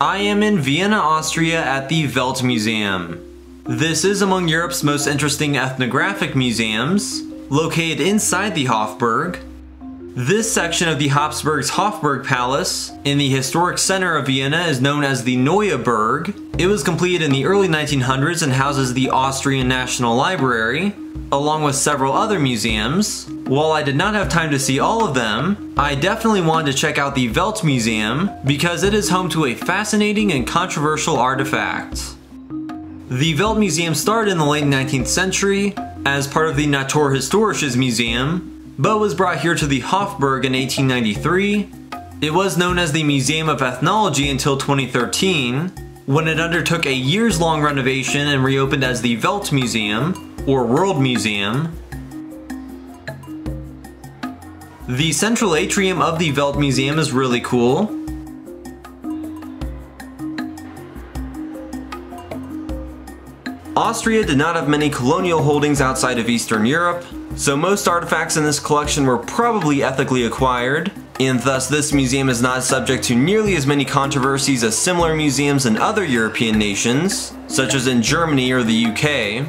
I am in Vienna, Austria at the Weltmuseum. This is among Europe's most interesting ethnographic museums, located inside the Hofburg. This section of the Habsburg's Hofburg Palace in the historic center of Vienna is known as the Neue Burg. It was completed in the early 1900s and houses the Austrian National Library, along with several other museums. While I did not have time to see all of them, I definitely wanted to check out the Weltmuseum because it is home to a fascinating and controversial artifact. The Weltmuseum started in the late 19th century as part of the Naturhistorisches Museum, but was brought here to the Hofburg in 1893. It was known as the Museum of Ethnology until 2013, when it undertook a years-long renovation and reopened as the Weltmuseum, or World Museum. The central atrium of the Weltmuseum is really cool. Austria did not have many colonial holdings outside of Eastern Europe, so most artifacts in this collection were probably ethically acquired, and thus this museum is not subject to nearly as many controversies as similar museums in other European nations, such as in Germany or the UK.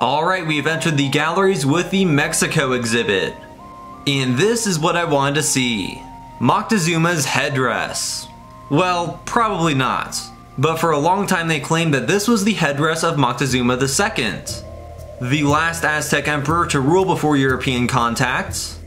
Alright, we have entered the galleries with the Mexico exhibit. And this is what I wanted to see. Moctezuma's headdress. Well, probably not. But for a long time they claimed that this was the headdress of Moctezuma II, the last Aztec emperor to rule before European contact.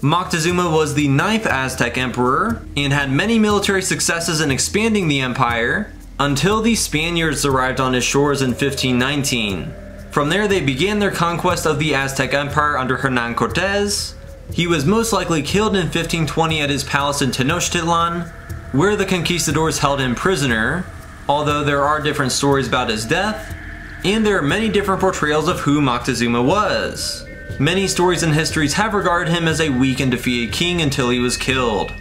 Moctezuma was the 9th Aztec emperor and had many military successes in expanding the empire until the Spaniards arrived on his shores in 1519. From there they began their conquest of the Aztec Empire under Hernan Cortez. He was most likely killed in 1520 at his palace in Tenochtitlan, where the conquistadors held him prisoner, although there are different stories about his death, and there are many different portrayals of who Moctezuma was. Many stories and histories have regarded him as a weak and defeated king until he was killed.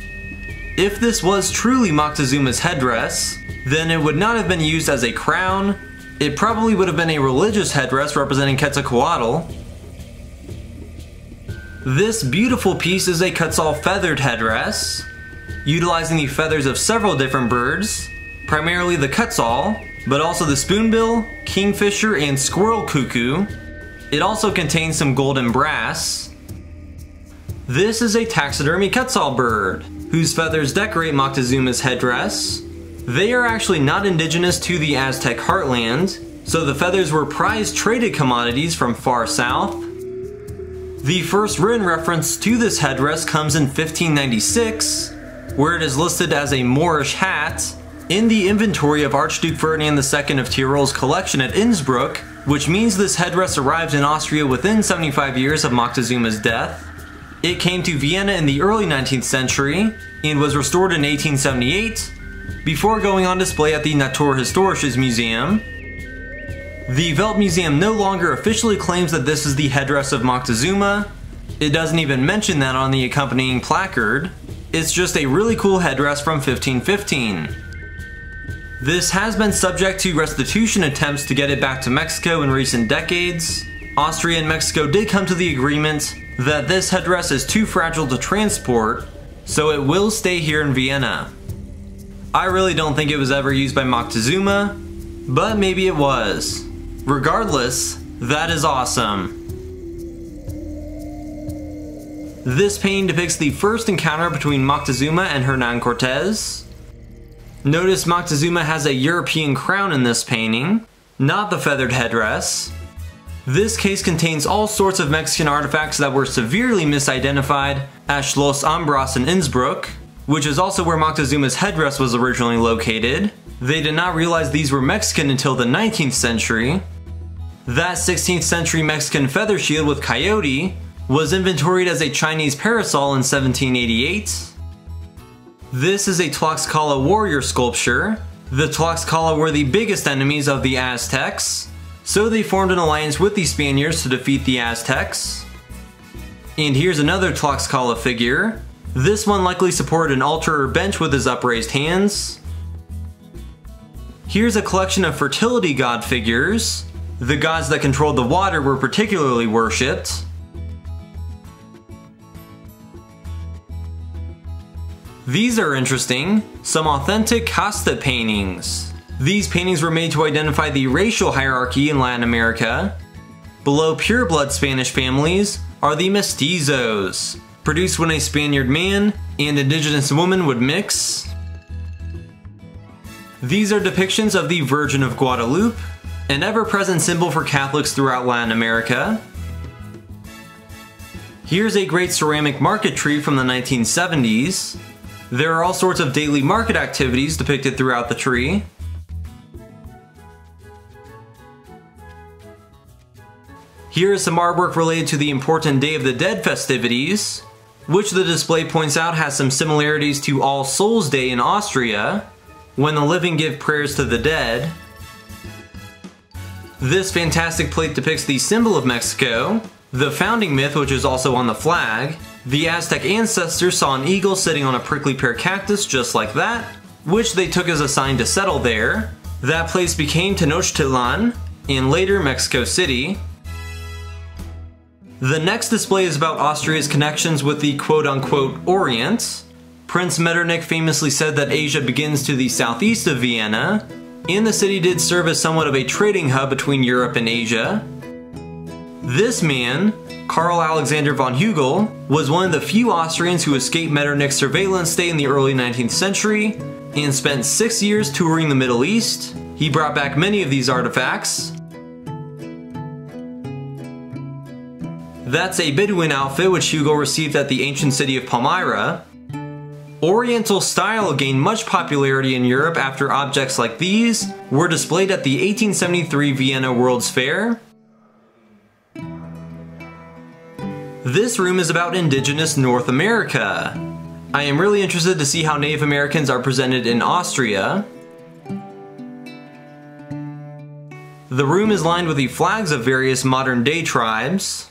If this was truly Moctezuma's headdress, then it would not have been used as a crown. It probably would have been a religious headdress representing Quetzalcoatl. This beautiful piece is a Quetzal feathered headdress, utilizing the feathers of several different birds, primarily the Quetzal, but also the spoonbill, kingfisher, and squirrel cuckoo. It also contains some gold and brass. This is a taxidermy Quetzal bird, whose feathers decorate Moctezuma's headdress. They are actually not indigenous to the Aztec heartland, so the feathers were prized traded commodities from far south. The first written reference to this headdress comes in 1596, where it is listed as a Moorish hat in the inventory of Archduke Ferdinand II of Tyrol's collection at Innsbruck, which means this headdress arrived in Austria within 75 years of Moctezuma's death. It came to Vienna in the early 19th century and was restored in 1878, before going on display at the Naturhistorisches Museum. The Weltmuseum no longer officially claims that this is the headdress of Moctezuma. It doesn't even mention that on the accompanying placard. It's just a really cool headdress from 1515. This has been subject to restitution attempts to get it back to Mexico in recent decades. Austria and Mexico did come to the agreement that this headdress is too fragile to transport, so it will stay here in Vienna. I really don't think it was ever used by Moctezuma, but maybe it was. Regardless, that is awesome. This painting depicts the first encounter between Moctezuma and Hernan Cortez. Notice Moctezuma has a European crown in this painting, not the feathered headdress. This case contains all sorts of Mexican artifacts that were severely misidentified as Schloss Ambras in Innsbruck, which is also where Moctezuma's headdress was originally located. They did not realize these were Mexican until the 19th century. That 16th century Mexican feather shield with coyote was inventoried as a Chinese parasol in 1788. This is a Tlaxcala warrior sculpture. The Tlaxcala were the biggest enemies of the Aztecs, so they formed an alliance with the Spaniards to defeat the Aztecs. And here's another Tlaxcala figure. This one likely supported an altar or bench with his upraised hands. Here's a collection of fertility god figures. The gods that controlled the water were particularly worshipped. These are interesting, some authentic casta paintings. These paintings were made to identify the racial hierarchy in Latin America. Below pure-blood Spanish families are the mestizos, produced when a Spaniard man and indigenous woman would mix. These are depictions of the Virgin of Guadalupe, an ever-present symbol for Catholics throughout Latin America. Here's a great ceramic market tree from the 1970s. There are all sorts of daily market activities depicted throughout the tree. Here is some artwork related to the important Day of the Dead festivities, which the display points out has some similarities to All Souls Day in Austria, when the living give prayers to the dead. This fantastic plate depicts the symbol of Mexico, the founding myth which is also on the flag. The Aztec ancestors saw an eagle sitting on a prickly pear cactus just like that, which they took as a sign to settle there. That place became Tenochtitlan, and later Mexico City. The next display is about Austria's connections with the quote-unquote Orient. Prince Metternich famously said that Asia begins to the southeast of Vienna, and the city did serve as somewhat of a trading hub between Europe and Asia. This man, Karl Alexander von Hugel, was one of the few Austrians who escaped Metternich's surveillance state in the early 19th century, and spent 6 years touring the Middle East. He brought back many of these artifacts. That's a Bedouin outfit which Hugel received at the ancient city of Palmyra. Oriental style gained much popularity in Europe after objects like these were displayed at the 1873 Vienna World's Fair. This room is about indigenous North America. I am really interested to see how Native Americans are presented in Austria. The room is lined with the flags of various modern-day tribes.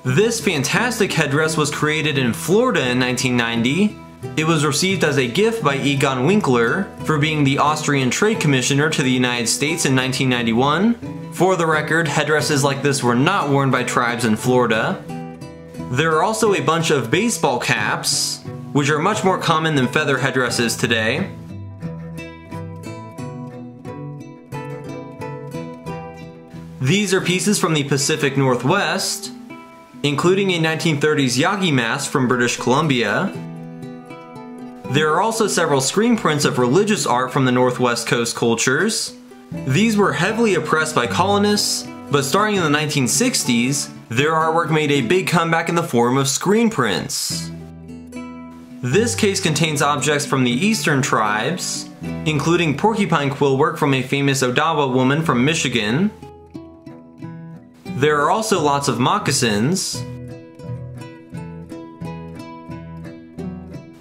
This fantastic headdress was created in Florida in 1990. It was received as a gift by Egon Winkler for being the Austrian Trade Commissioner to the United States in 1991. For the record, headdresses like this were not worn by tribes in Florida. There are also a bunch of baseball caps, which are much more common than feather headdresses today. These are pieces from the Pacific Northwest, including a 1930s Yagi mask from British Columbia. There are also several screen prints of religious art from the Northwest Coast cultures. These were heavily oppressed by colonists, but starting in the 1960s, their artwork made a big comeback in the form of screen prints. This case contains objects from the eastern tribes, including porcupine quill work from a famous Odawa woman from Michigan. There are also lots of moccasins.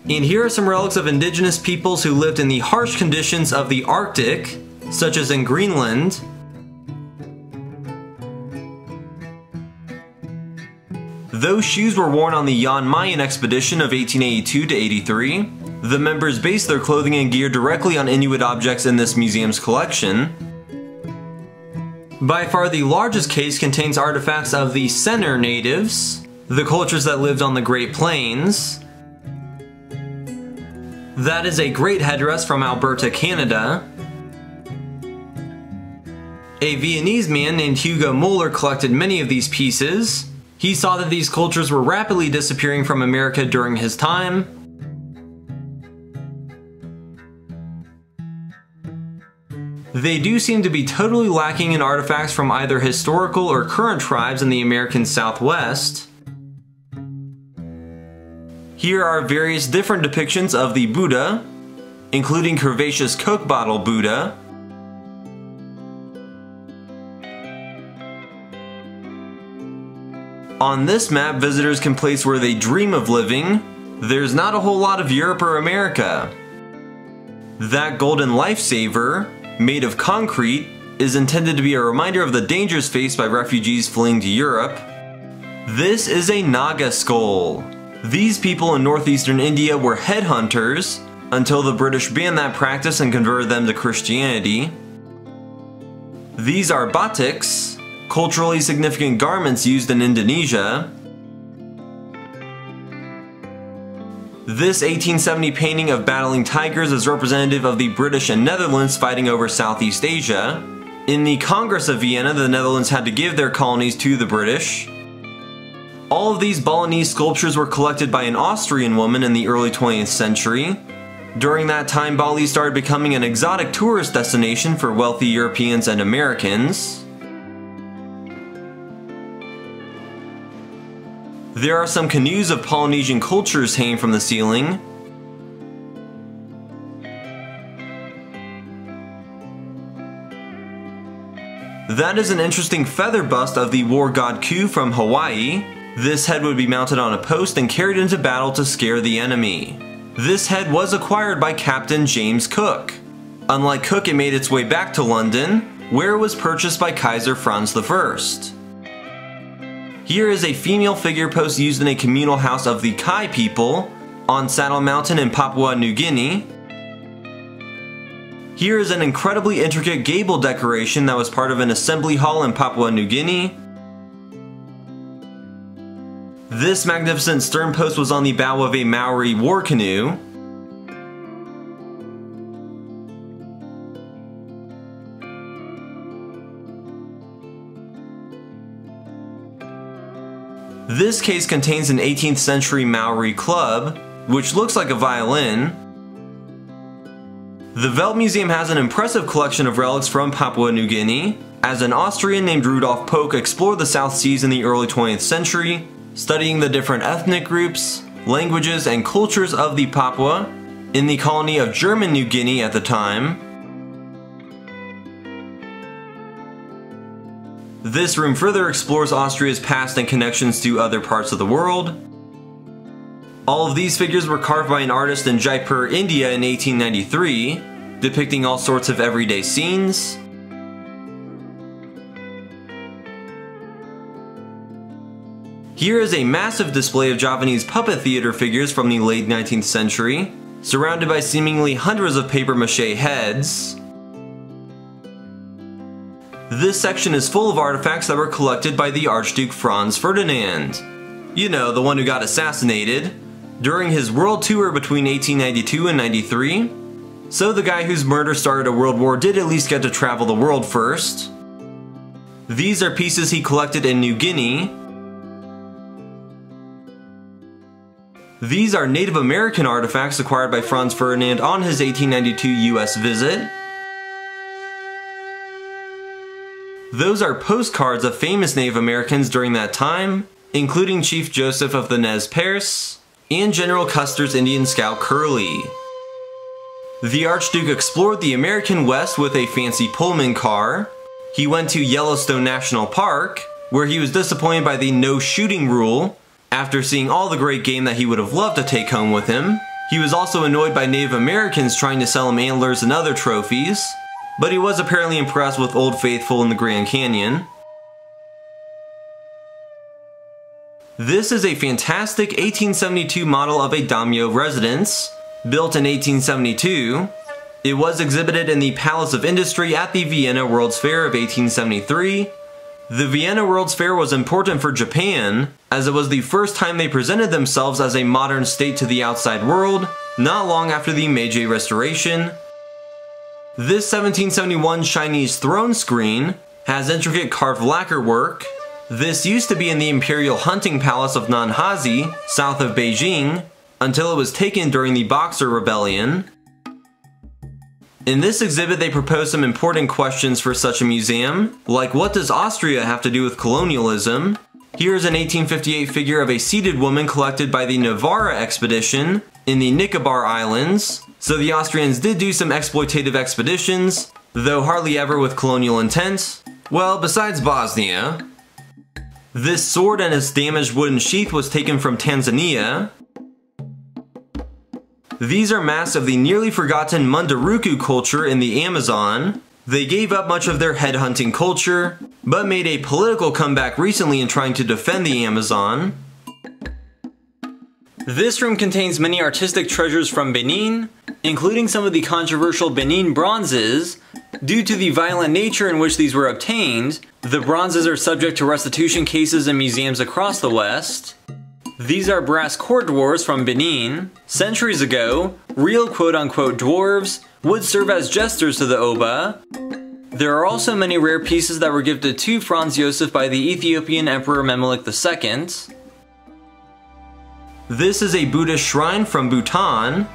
And here are some relics of indigenous peoples who lived in the harsh conditions of the Arctic, such as in Greenland. Those shoes were worn on the Jan Mayen expedition of 1882 to 83. The members based their clothing and gear directly on Inuit objects in this museum's collection. By far the largest case contains artifacts of the Senner natives, the cultures that lived on the Great Plains. That is a great headdress from Alberta, Canada. A Viennese man named Hugo Moller collected many of these pieces. He saw that these cultures were rapidly disappearing from America during his time. They do seem to be totally lacking in artifacts from either historical or current tribes in the American Southwest. Here are various different depictions of the Buddha, including curvaceous Coke bottle Buddha. On this map, visitors can place where they dream of living. There's not a whole lot of Europe or America. That golden lifesaver, made of concrete, is intended to be a reminder of the dangers faced by refugees fleeing to Europe. This is a Naga skull. These people in northeastern India were headhunters until the British banned that practice and converted them to Christianity. These are batiks, culturally significant garments used in Indonesia. This 1870 painting of battling tigers is representative of the British and Netherlands fighting over Southeast Asia. In the Congress of Vienna, the Netherlands had to give their colonies to the British. All of these Balinese sculptures were collected by an Austrian woman in the early 20th century. During that time, Bali started becoming an exotic tourist destination for wealthy Europeans and Americans. There are some canoes of Polynesian cultures hanging from the ceiling. That is an interesting feather bust of the war god Ku from Hawaii. This head would be mounted on a post and carried into battle to scare the enemy. This head was acquired by Captain James Cook. Unlike Cook, it made its way back to London, where it was purchased by Kaiser Franz I. Here is a female figure post used in a communal house of the Kai people on Saddle Mountain in Papua New Guinea. Here is an incredibly intricate gable decoration that was part of an assembly hall in Papua New Guinea. This magnificent stern post was on the bow of a Maori war canoe. This case contains an 18th century Maori club, which looks like a violin. The Weltmuseum has an impressive collection of relics from Papua New Guinea, as an Austrian named Rudolf Polk explored the South Seas in the early 20th century, studying the different ethnic groups, languages, and cultures of the Papua in the colony of German New Guinea at the time. This room further explores Austria's past and connections to other parts of the world. All of these figures were carved by an artist in Jaipur, India in 1893, depicting all sorts of everyday scenes. Here is a massive display of Javanese puppet theater figures from the late 19th century, surrounded by seemingly hundreds of papier-mâché heads. This section is full of artifacts that were collected by the Archduke Franz Ferdinand. You know, the one who got assassinated during his world tour between 1892 and 93. So the guy whose murder started a world war did at least get to travel the world first. These are pieces he collected in New Guinea. These are Native American artifacts acquired by Franz Ferdinand on his 1892 US visit. Those are postcards of famous Native Americans during that time, including Chief Joseph of the Nez Perce and General Custer's Indian Scout Curly. The Archduke explored the American West with a fancy Pullman car. He went to Yellowstone National Park, where he was disappointed by the no shooting rule after seeing all the great game that he would have loved to take home with him. He was also annoyed by Native Americans trying to sell him antlers and other trophies, but he was apparently impressed with Old Faithful in the Grand Canyon. This is a fantastic 1872 model of a daimyo residence, built in 1872. It was exhibited in the Palace of Industry at the Vienna World's Fair of 1873. The Vienna World's Fair was important for Japan, as it was the first time they presented themselves as a modern state to the outside world, not long after the Meiji Restoration. This 1771 Chinese throne screen has intricate carved lacquer work. This used to be in the Imperial Hunting Palace of Nanhazi, south of Beijing, until it was taken during the Boxer Rebellion. In this exhibit, they propose some important questions for such a museum, like what does Austria have to do with colonialism? Here's an 1858 figure of a seated woman collected by the Navarra expedition in the Nicobar Islands. So the Austrians did do some exploitative expeditions, though hardly ever with colonial intent. Well, besides Bosnia. This sword and its damaged wooden sheath was taken from Tanzania. These are masks of the nearly forgotten Munduruku culture in the Amazon. They gave up much of their headhunting culture, but made a political comeback recently in trying to defend the Amazon. This room contains many artistic treasures from Benin, including some of the controversial Benin bronzes. Due to the violent nature in which these were obtained, the bronzes are subject to restitution cases in museums across the West. These are brass court dwarves from Benin. Centuries ago, real quote-unquote dwarves would serve as jesters to the Oba. There are also many rare pieces that were gifted to Franz Josef by the Ethiopian Emperor Menelik II. This is a Buddhist shrine from Bhutan.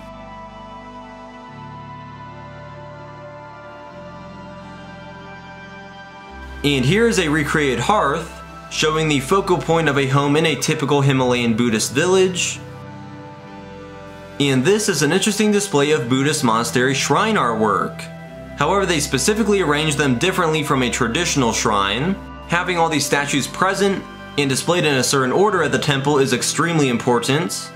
And here is a recreated hearth, showing the focal point of a home in a typical Himalayan Buddhist village. And this is an interesting display of Buddhist monastery shrine artwork. However, they specifically arranged them differently from a traditional shrine. Having all these statues present and displayed in a certain order at the temple is extremely important.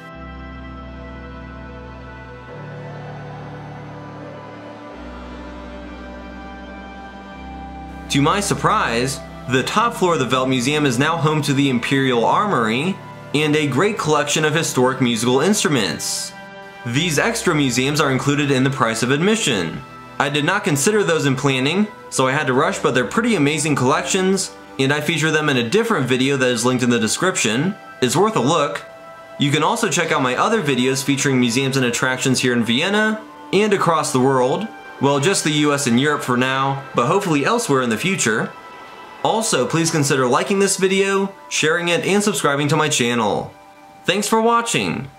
To my surprise, the top floor of the Weltmuseum is now home to the Imperial Armory and a great collection of historic musical instruments. These extra museums are included in the price of admission. I did not consider those in planning, so I had to rush, but they're pretty amazing collections, and I feature them in a different video that is linked in the description. It's worth a look. You can also check out my other videos featuring museums and attractions here in Vienna and across the world. Well, just the US and Europe for now, but hopefully elsewhere in the future. Also, please consider liking this video, sharing it, and subscribing to my channel. Thanks for watching!